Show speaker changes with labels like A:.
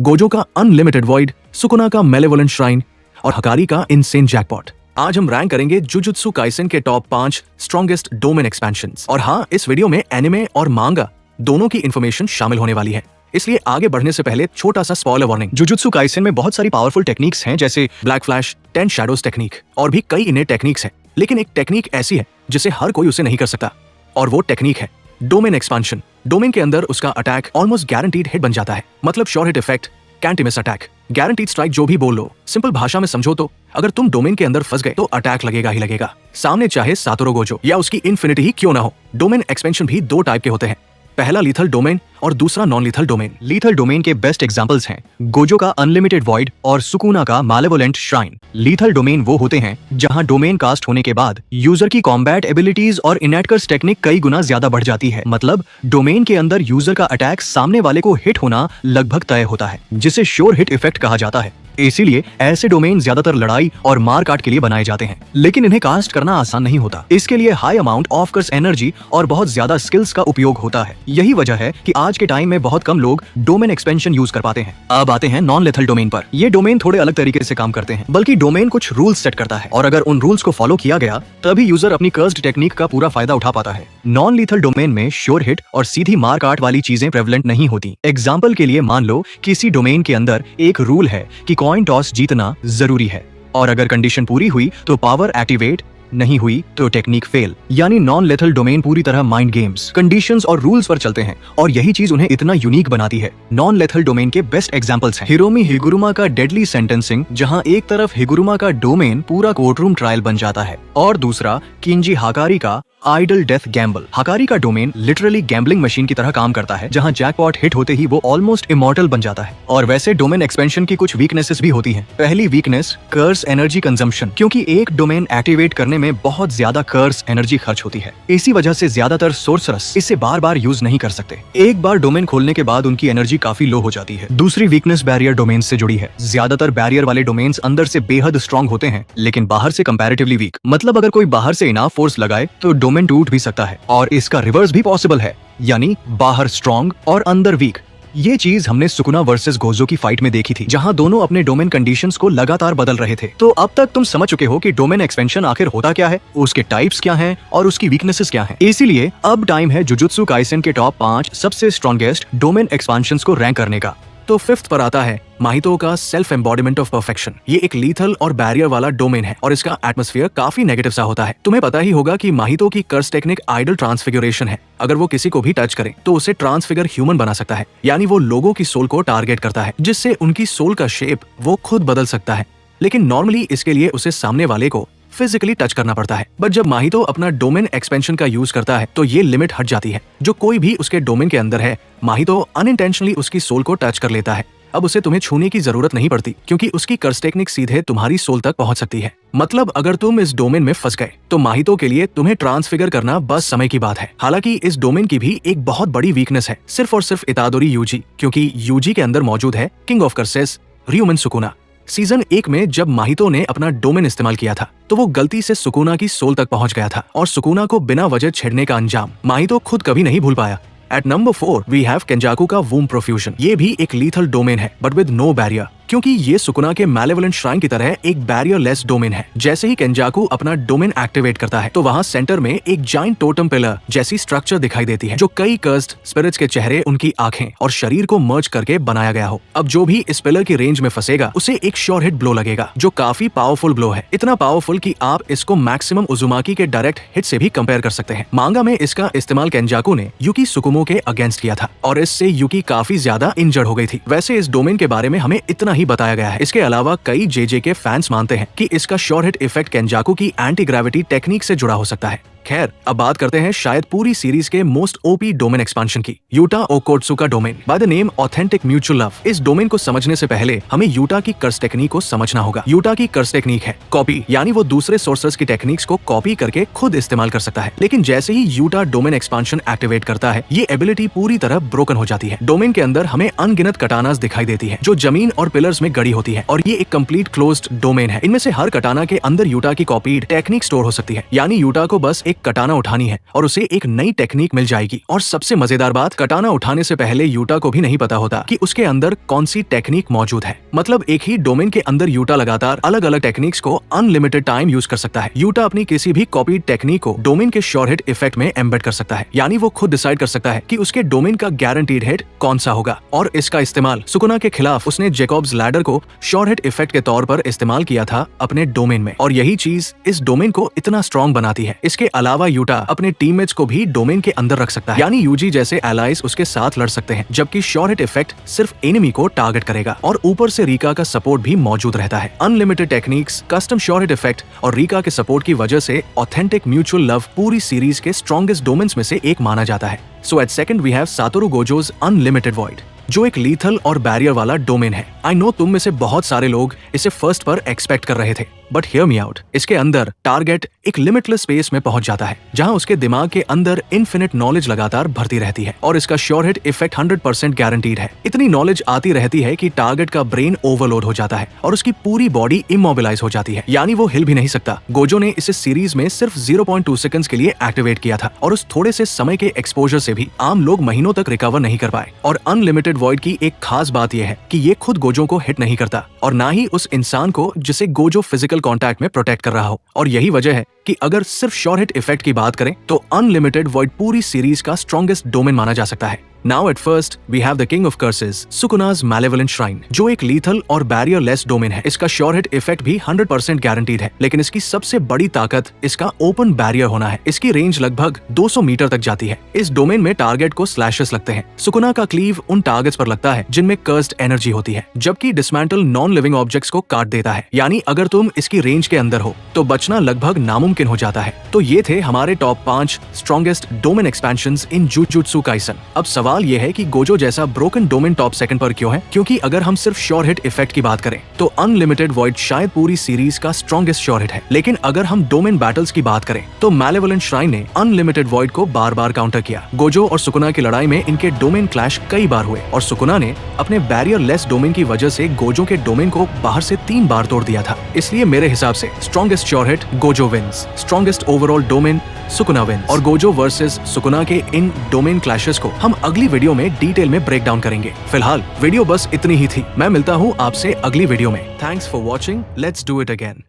A: Gojo का unlimited void, Sukuna का मेलेवोलेंट shrine और हकारी का इनसेन जैकपॉट। आज हम रैंक करेंगे जुजुत्सु काइसेन के टॉप 5 स्ट्रॉन्गेस्ट डोमेन एक्सपेंशंस। और हाँ, इस वीडियो में एनिमे और मांगा दोनों की इन्फॉर्मेशन शामिल होने वाली है, इसलिए आगे बढ़ने से पहले छोटा सा स्पॉइलर वार्निंग। जुजुत्सु काइसेन में बहुत सारी पावरफुल टेक्निक्स हैं, जैसे ब्लैक फ्लैश, 10 शैडोज टेक्निक और भी कई इन्हें टेक्निक्स हैं। लेकिन एक टेक्निक ऐसी है जिसे हर कोई उसे नहीं कर सकता, और वो टेक्निक है डोमेन एक्सपांशन। डोमेन के अंदर उसका अटैक ऑलमोस्ट गारंटीड हिट बन जाता है, मतलब sure hit effect, can't miss attack, guaranteed strike, जो भी बोल लो। सिंपल भाषा में समझो तो अगर तुम डोमेन के अंदर फंस गए तो अटैक लगेगा ही लगेगा, सामने चाहे सातोरू गोजो या उसकी इन्फिनिटी ही क्यों ना हो। डोमेन एक्सपेंशन भी दो टाइप के होते हैं, पहला लीथल डोमेन और दूसरा non lethal domain. Lethal domain के बेस्ट एग्जांपल्स हैं गोजो का अनलिमिटेड वॉइड और सुकुना का मालेवोलेंट श्राइन। लीथल डोमेन वो होते हैं जहां डोमेन कास्ट होने के बाद यूजर की कॉम्बैट एबिलिटीज और इनेटकर्स टेक्निक कई गुना ज्यादा बढ़ जाती है। मतलब डोमेन के अंदर यूजर का अटैक सामने वाले को हिट होना लगभग तय होता है, जिसे श्योर हिट इफेक्ट कहा जाता है। इसीलिए ऐसे डोमेन ज्यादातर लड़ाई और मारकाट के लिए बनाए जाते हैं, लेकिन इन्हें कास्ट करना आसान नहीं होता। इसके लिए high amount of course energy और बहुत ज्यादा स्किल्स का उपयोग होता है। यही वजह है कि आज के टाइम में बहुत कम लोग डोमेन एक्सपेंशन यूज कर पाते हैं। अब आते हैं नॉन लेथल डोमेन पर। ये डोमेन थोड़े अलग तरीके से काम करते हैं, बल्कि डोमेन कुछ रूल्स सेट करता है और अगर उन रूल्स को फॉलो किया गया तभी यूजर अपनी कर्स्ड टेक्निक का पूरा फायदा उठा पाता है। नॉन लीथल डोमेन में श्योर हिट और सीधी मारकाट वाली चीजें प्रेवलेंट नहीं होती। एग्जाम्पल के लिए मान लो किसी डोमेन के अंदर एक रूल है कि कॉइन टॉस जीतना जरूरी है, और अगर कंडीशन पूरी हुई तो पावर एक्टिवेट, नहीं हुई तो टेक्निक फेल। यानी नॉन लेथल डोमेन पूरी तरह माइंड गेम्स, कंडीशंस और रूल्स पर चलते हैं, और यही चीज उन्हें इतना यूनिक बनाती है। नॉन लेथल डोमेन के बेस्ट एग्जांपल्स हैं हिरोमी हिगुरुमा का डेडली सेंटेंसिंग, जहां एक तरफ हिगुरुमा का डोमेन पूरा कोर्टरूम ट्रायल बन जाता है और दूसरा किंजी हाकारी का आइडल डेथ गैम्बल। हाकारी का डोमेन लिटरली गैम्बलिंग मशीन की तरह काम करता है, जहां जैकपॉट हिट होते ही वो ऑलमोस्ट इमॉर्टल बन जाता है। और वैसे डोमेन एक्सपेंशन की कुछ वीकनेसेस भी होती हैं। पहली वीकनेस कर्स एनर्जी कंजम्पशन, क्योंकि एक डोमेन एक्टिवेट करने में बहुत ज्यादा कर्स एनर्जी खर्च होती है। इसी वजह से ज्यादातर सोर्सरस इसे बार बार यूज नहीं कर सकते। एक बार डोमेन खोलने के बाद उनकी एनर्जी काफी लो हो जाती है। दूसरी वीकनेस बैरियर डोमेन से जुड़ी है। ज्यादातर बैरियर वाले डोमेन्स अंदर से बेहद स्ट्रॉन्ग होते हैं, लेकिन बाहर से कंपैरेटिवली वीक। मतलब अगर कोई बाहर से इनाफ फोर्स लगाए तो डोमेन टूट भी सकता है, और इसका रिवर्स भी पॉसिबल है, यानी बाहर स्ट्रॉन्ग और अंदर वीक। ये चीज हमने सुकुना वर्सेस गोजो की फाइट में देखी थी, जहां दोनों अपने डोमेन कंडीशंस को लगातार बदल रहे थे। तो अब तक तुम समझ चुके हो कि डोमेन एक्सपेंशन आखिर होता क्या है, उसके टाइप्स क्या हैं और उसकी वीकनेसेस क्या हैं। इसीलिए अब टाइम है जुजुत्सु काइसेन के टॉप 5 सबसे स्ट्रॉन्गेस्ट डोमेन एक्सपेंशंस को रैंक करने का। तो 5th पर आता है माहितो का सेल्फ एम्बॉडीमेंट ऑफ परफेक्शन। ये एक लीथल और बैरियर वाला डोमेन है और इसका एटमॉस्फेयर काफी नेगेटिव सा होता है। तुम्हें पता ही होगा कि माहितो की कर्स टेक्निक आइडल ट्रांसफिगरेशन है। अगर वो किसी को भी टच करे तो उसे ट्रांसफिगर ह्यूमन बना सकता है, यानी वो लोगों की सोल को टारगेट करता है, जिससे उनकी सोल का शेप वो खुद बदल सकता है। लेकिन नॉर्मली इसके लिए उसे सामने वाले को फिजिकली टच करना पड़ता है। बट जब माहितो अपना डोमेन एक्सपेंशन का यूज करता है तो ये लिमिट हट जाती है। जो कोई भी उसके डोमेन के अंदर है, माहितो अनइंटेंशनली उसकी सोल को टच कर लेता है। अब उसे तुम्हें छूने की जरूरत नहीं पड़ती, क्योंकि उसकी कर्स टेक्निक सीधे तुम्हारी सोल तक पहुंच सकती है। मतलब अगर तुम इस डोमेन में फंस गए तो माहितो के लिए तुम्हें ट्रांसफिगर करना बस समय की बात है। हालांकि इस डोमेन की भी एक बहुत बड़ी वीकनेस है, सिर्फ और सिर्फ इतादोरी यूजी, क्योंकि यूजी के अंदर मौजूद है king of curses Ryomen Sukuna. Season 1 में जब माहितो ने अपना डोमेन इस्तेमाल किया था तो वो गलती से सुकुना की सोल तक पहुंच गया था, और सुकुना को बिना वजह छेड़ने का अंजाम माहितो खुद कभी नहीं भूल पाया। एट नंबर 4 वी हैव केंजाकू का वूम प्रोफ्यूजन। ये भी एक लीथल डोमेन है, बट विद नो बैरियर, क्योंकि ये सुकुना के मैलेवोलेंट श्राइन की तरह एक बैरियर लेस डोमेन है। जैसे ही केंजाकू अपना डोमेन एक्टिवेट करता है तो वहाँ सेंटर में एक जाइंट टोटम पिलर जैसी स्ट्रक्चर दिखाई देती है, जो कई कर्स्ड स्पिरिट्स के चेहरे, उनकी आंखें और शरीर को मर्ज करके बनाया गया हो। अब जो भी इस पिलर की रेंज में फंसेगा उसे एक श्योर हिट ब्लो लगेगा, जो काफी पावरफुल ब्लो है। इतना पावरफुल कि आप इसको मैक्सिमम उजुमाकी के डायरेक्ट हिट से भी कंपेयर कर सकते हैं। मांगा में इसका इस्तेमाल केंजाकू ने युकी सुकुमो के अगेंस्ट किया था, और इससे युकी काफी ज्यादा इंजर्ड हो गई थी। वैसे इस डोमेन के बारे में हमें इतना ही बताया गया है। इसके अलावा कई जेजे के फैंस मानते हैं कि इसका श्योर हिट इफेक्ट केंजाकू की एंटी ग्रेविटी टेक्निक से जुड़ा हो सकता है। खैर, अब बात करते हैं शायद पूरी सीरीज के मोस्ट ओपी डोमेन एक्सपेंशन की, यूटा ओकोत्सु का domain by the name authentic mutual love. इस डोमेन को समझने से पहले हमें यूटा की कर्स टेक्निक को समझना होगा। यूटा की कर्स टेक्निक है कॉपी, यानी वो दूसरे सोर्सर्स की टेक्निक्स को कॉपी करके खुद इस्तेमाल कर सकता है। लेकिन जैसे ही यूटा डोमेन एक्सपेंशन एक्टिवेट करता है, ये एबिलिटी पूरी तरह ब्रोकन हो जाती है। डोमेन के अंदर हमें अनगिनत कटानास दिखाई देती है, जो जमीन और पिलर्स में गड़ी होती है, और ये एक कंप्लीट क्लोज्ड डोमेन है। इनमें से हर कटाना के अंदर यूटा की कॉपीड टेक्निक स्टोर हो सकती है, यानी यूटा को बस एक कटाना उठानी है और उसे एक नई टेक्निक मिल जाएगी। और सबसे मजेदार बात, कटाना उठाने से पहले यूटा को भी नहीं पता होता कि उसके अंदर कौन सी टेक्निक मौजूद है। मतलब एक ही डोमेन के अंदर यूटा लगातार अलग अलग टेक्निक्स को अनलिमिटेड टाइम यूज कर सकता है। यूटा अपनी किसी भी कॉपीड टेक्निक को डोमेन के श्योर हिट इफेक्ट में एम्बेड कर सकता है, यानी वो खुद डिसाइड कर सकता है कि उसके डोमेन का गारंटीड हिट कौन सा होगा। और इसका इस्तेमाल सुकुना के खिलाफ उसने जैकॉब्स लैडर को श्योर हिट इफेक्ट के तौर पर इस्तेमाल किया था अपने डोमेन में, और यही चीज इस डोमेन को इतना स्ट्रॉन्ग बनाती है। इसके अलावा यूटा अपने टीममेट्स को भी डोमेन के अंदर रख सकता है, यानी यूजी जैसे एलाइज उसके साथ लड़ सकते हैं, जबकि श्योर हिट इफेक्ट सिर्फ एनिमी को टारगेट करेगा। और ऊपर से रीका का सपोर्ट भी मौजूद रहता है। Unlimited techniques, custom sure hit effect और रीका के सपोर्ट की वजह से ऑथेंटिक म्यूचुअल लव पूरी सीरीज के स्ट्रॉन्गेस्ट डोमेन्स में से एक माना जाता है। So at second we have Satoru Gojo's unlimited void, जो एक लीथल और बैरियर वाला डोमेन है। आई नो तुम में से बहुत सारे लोग इसे फर्स्ट पर एक्सपेक्ट कर रहे थे, बट हियर मी आउट। इसके अंदर टारगेट एक लिमिटलेस स्पेस में पहुंच जाता है, जहां उसके दिमाग के अंदर इनफिनिट नॉलेज लगातार भरती रहती है, और इसका श्योर हिट इफेक्ट 100% गारंटीड है। इतनी नॉलेज आती रहती है कि टारगेट का ब्रेन ओवरलोड हो जाता है और उसकी पूरी बॉडी इमोबिलाइज हो जाती है, यानी वो हिल भी नहीं सकता। गोजो ने इस सीरीज में सिर्फ 0.2 सेकंड्स के लिए एक्टिवेट किया था, और उस थोड़े से समय के एक्सपोजर से भी आम लोग महीनों तक रिकवर नहीं कर पाए। और अनलिमिटेड वॉइड की एक खास बात यह है कि ये खुद गोजो को हिट नहीं करता, और ना ही उस इंसान को जिसे गोजो फिजिकल कॉन्टैक्ट में प्रोटेक्ट कर रहा हो। और यही वजह है कि अगर सिर्फ श्योर हिट इफेक्ट की बात करें तो अनलिमिटेड वॉइड पूरी सीरीज का स्ट्रॉन्गेस्ट डोमेन माना जा सकता है। Now at first we have the king of curses, सुकुना's malevolent shrine, जो एक लीथल और बैरियर लेस डोमेन है। इसका श्योर हिट इफेक्ट भी 100% गारंटीड है, लेकिन इसकी सबसे बड़ी ताकत इसका ओपन बैरियर होना है। इसकी रेंज लगभग 200 मीटर तक जाती है। इस डोमेन में टारगेट को स्लैशेस लगते हैं। सुकुना का क्लीव उन टारगेट्स पर लगता है जिनमें कर्स्ड एनर्जी होती है, जबकि डिसमेंटल नॉन लिविंग ऑब्जेक्ट्स को काट देता है, यानी अगर तुम इसकी रेंज के अंदर हो तो बचना लगभग नामुमकिन हो जाता है। तो ये थे हमारे टॉप 5 स्ट्रॉन्गेस्ट डोमेन एक्सपेंशंस इन जुजुत्सु काइसन। अब सवाल ये है कि गोजो जैसा ब्रोकन डोमेन टॉप सेकंड पर क्यों है? क्योंकि अगर हम सिर्फ श्योर हिट इफेक्ट की बात करें तो अनलिमिटेड वॉइड शायद पूरी सीरीज का स्ट्रॉन्गेस्ट श्योर हिट है, लेकिन अगर हम डोमेन बैटल्स की बात करें तो मैलेवोलेंट श्राइन ने अनलिमिटेड वॉइड को बार बार काउंटर किया। गोजो और सुकुना की लड़ाई में इनके डोमेन क्लैश कई बार हुए, और सुकुना ने अपने बैरियर लेस डोमेन की वजह से गोजो के डोमेन को बाहर से 3 बार तोड़ दिया था। इसलिए मेरे हिसाब से strongest sure hit Gojo wins, strongest overall domain Sukuna wins. और गोजो वर्सेस सुकुना के इन डोमेन क्लैशेस को हम अगली वीडियो में डिटेल में ब्रेक डाउन करेंगे। फिलहाल वीडियो बस इतनी ही थी। मैं मिलता हूँ आपसे अगली वीडियो में। Thanks for watching. Let's do it again.